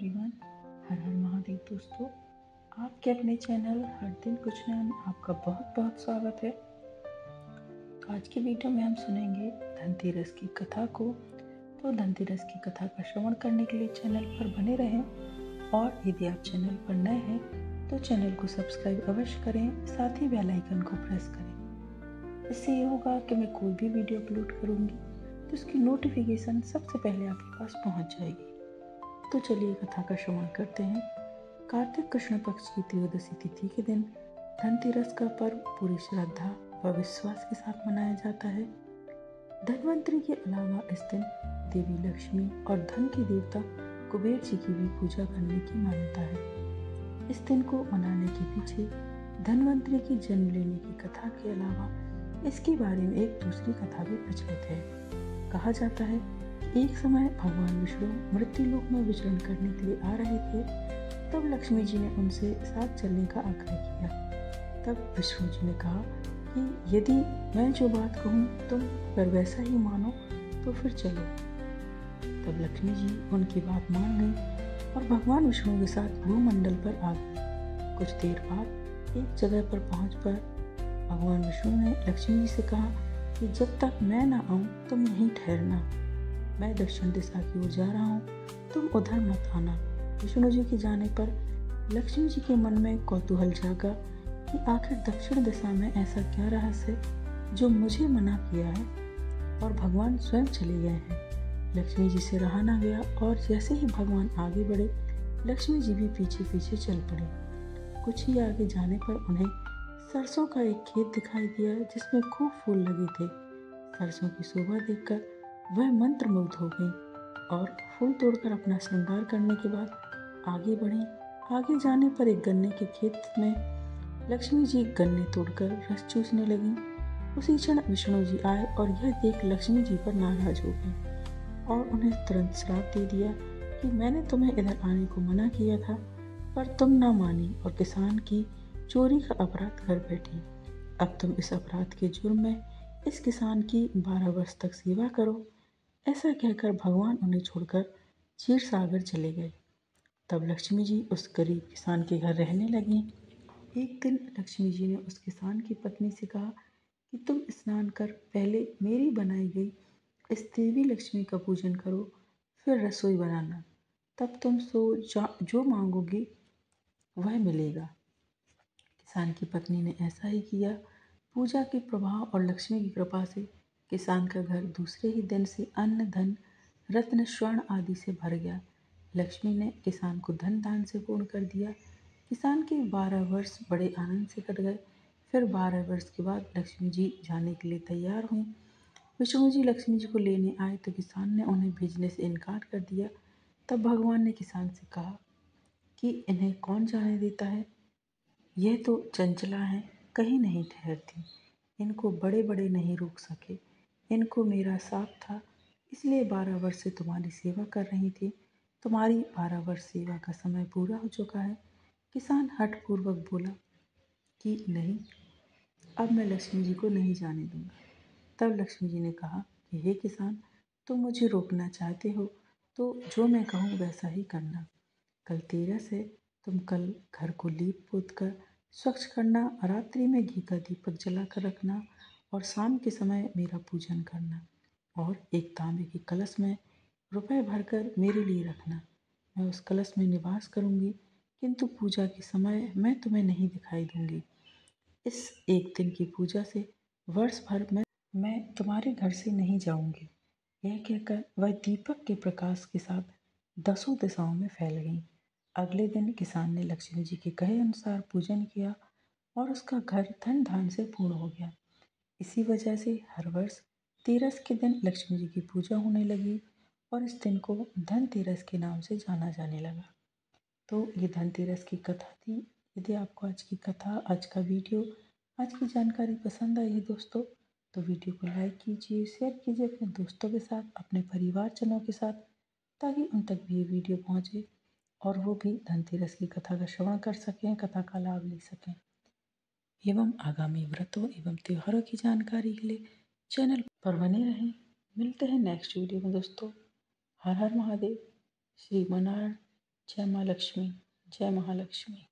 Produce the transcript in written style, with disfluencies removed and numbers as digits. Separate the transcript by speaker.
Speaker 1: Everyone. हर हर महादेव दोस्तों, आपके अपने चैनल हर दिन कुछ नया में आपका बहुत बहुत स्वागत है। तो आज की वीडियो में हम सुनेंगे धनतेरस की कथा को। तो धनतेरस की कथा का श्रवण करने के लिए चैनल पर बने रहें, और यदि आप चैनल पर नए हैं तो चैनल को सब्सक्राइब अवश्य करें, साथ ही बेल आइकन को प्रेस करें। इससे ये होगा कि मैं कोई भी वीडियो अपलोड करूँगी तो उसकी नोटिफिकेशन सबसे पहले आपके पास पहुँच जाएगी। तो चलिए कथा का श्रवण करते हैं। कार्तिक कृष्ण पक्ष की त्रयोदशी तिथि के दिन धनतेरस का पर्व पूरी श्रद्धा व विश्वास के साथ मनाया जाता है। धनवंतरी के अलावा इस दिन देवी लक्ष्मी और धन के देवता कुबेर जी की भी पूजा करने की मान्यता है। इस दिन को मनाने के पीछे धनवंतरी की जन्म लेने की कथा के अलावा इसके बारे में एक दूसरी कथा भी प्रचलित है। कहा जाता है एक समय भगवान विष्णु मृत्यु लोक में विचरण करने के लिए आ रहे थे। तब लक्ष्मी जी ने उनसे साथ चलने का आग्रह किया। तब विष्णु जी ने कहा कि यदि मैं जो बात कहूँ तुम अगर वैसा ही मानो तो फिर चलो। तब लक्ष्मी जी उनकी बात मान गई और भगवान विष्णु के साथ भूमंडल पर आ गए। कुछ देर बाद एक जगह पर पहुँच पर भगवान विष्णु ने लक्ष्मी जी से कहा कि जब तक मैं ना आऊँ तुम यहीं ठहरना। मैं दक्षिण दिशा की ओर जा रहा हूँ, तुम उधर मत आना। विष्णु जी के जाने पर लक्ष्मी जी के मन में कौतूहल जागा कि आखिर दक्षिण दिशा में ऐसा क्या रहस्य जो मुझे मना किया है, और भगवान स्वयं चले गए हैं। लक्ष्मी जी से रहा ना गया और जैसे ही भगवान आगे बढ़े लक्ष्मी जी भी पीछे पीछे चल पड़े। कुछ ही आगे जाने पर उन्हें सरसों का एक खेत दिखाई दिया जिसमें खूब फूल लगे थे। सरसों की शोभा देखकर वह मंत्रमुग्ध हो गई और फूल तोड़कर अपना श्रृंगार करने के बाद आगे बढ़ी। आगे जाने पर एक गन्ने के खेत में लक्ष्मी जी गन्ने तोड़कर रस चूसने लगी। उसी क्षण विष्णु जी आए और यह देख लक्ष्मी जी पर नाराज हो गए और उन्हें तुरंत श्राप दे दिया कि मैंने तुम्हें इधर आने को मना किया था, पर तुम ना मानी और किसान की चोरी का अपराध कर बैठी। अब तुम इस अपराध के जुर्म में इस किसान की 12 वर्ष तक सेवा करो। ऐसा कहकर भगवान उन्हें छोड़कर क्षीर सागर चले गए। तब लक्ष्मी जी उस गरीब किसान के घर रहने लगी। एक दिन लक्ष्मी जी ने उस किसान की पत्नी से कहा कि तुम स्नान कर पहले मेरी बनाई गई इस देवी लक्ष्मी का पूजन करो, फिर रसोई बनाना, तब तुम जो मांगोगी वह मिलेगा। किसान की पत्नी ने ऐसा ही किया। पूजा के प्रभाव और लक्ष्मी की कृपा से किसान का घर दूसरे ही दिन से अन्न धन रत्न स्वर्ण आदि से भर गया। लक्ष्मी ने किसान को धन दान से पूर्ण कर दिया। किसान के 12 वर्ष बड़े आनंद से कट गए। फिर 12 वर्ष के बाद लक्ष्मी जी जाने के लिए तैयार हुई। विष्णु जी लक्ष्मी जी को लेने आए तो किसान ने उन्हें भेजने से इनकार कर दिया। तब भगवान ने किसान से कहा कि इन्हें कौन जाने देता है, यह तो चंचला है, कहीं नहीं ठहरती। इनको बड़े बड़े नहीं रोक सके। इनको मेरा साथ था, इसलिए 12 वर्ष से तुम्हारी सेवा कर रही थी। तुम्हारी 12 वर्ष सेवा का समय पूरा हो चुका है। किसान हठपूर्वक बोला कि नहीं, अब मैं लक्ष्मी जी को नहीं जाने दूंगा। तब लक्ष्मी जी ने कहा कि हे किसान, तुम मुझे रोकना चाहते हो तो जो मैं कहूँ वैसा ही करना। कल तेरस है, तुम कल घर को लीप पोत कर स्वच्छ करना, रात्रि में घी का दीपक जला कर रखना और शाम के समय मेरा पूजन करना, और एक तांबे के कलश में रुपए भरकर मेरे लिए रखना। मैं उस कलश में निवास करूंगी, किंतु पूजा के समय मैं तुम्हें नहीं दिखाई दूंगी। इस एक दिन की पूजा से वर्ष भर में मैं तुम्हारे घर से नहीं जाऊंगी। यह कहकर वह दीपक के प्रकाश के साथ 10 दिशाओं में फैल गई। अगले दिन किसान ने लक्ष्मी जी के कहे अनुसार पूजन किया और उसका घर धन धान से पूर्ण हो गया। इसी वजह से हर वर्ष तेरस के दिन लक्ष्मी जी की पूजा होने लगी और इस दिन को धनतेरस के नाम से जाना जाने लगा। तो ये धनतेरस की कथा थी। यदि आपको आज की कथा, आज का वीडियो, आज की जानकारी पसंद आई है दोस्तों, तो वीडियो को लाइक कीजिए, शेयर कीजिए अपने दोस्तों के साथ, अपने परिवारजनों के साथ, ताकि उन तक भी ये वीडियो पहुँचे और वो भी धनतेरस की कथा का श्रवण कर सकें, कथा का लाभ ले सकें। एवं आगामी व्रतों एवं त्योहारों की जानकारी के लिए चैनल पर बने रहें। मिलते हैं नेक्स्ट वीडियो में दोस्तों। हर हर महादेव। श्री मनारायण। जय माँ लक्ष्मी। जय महालक्ष्मी।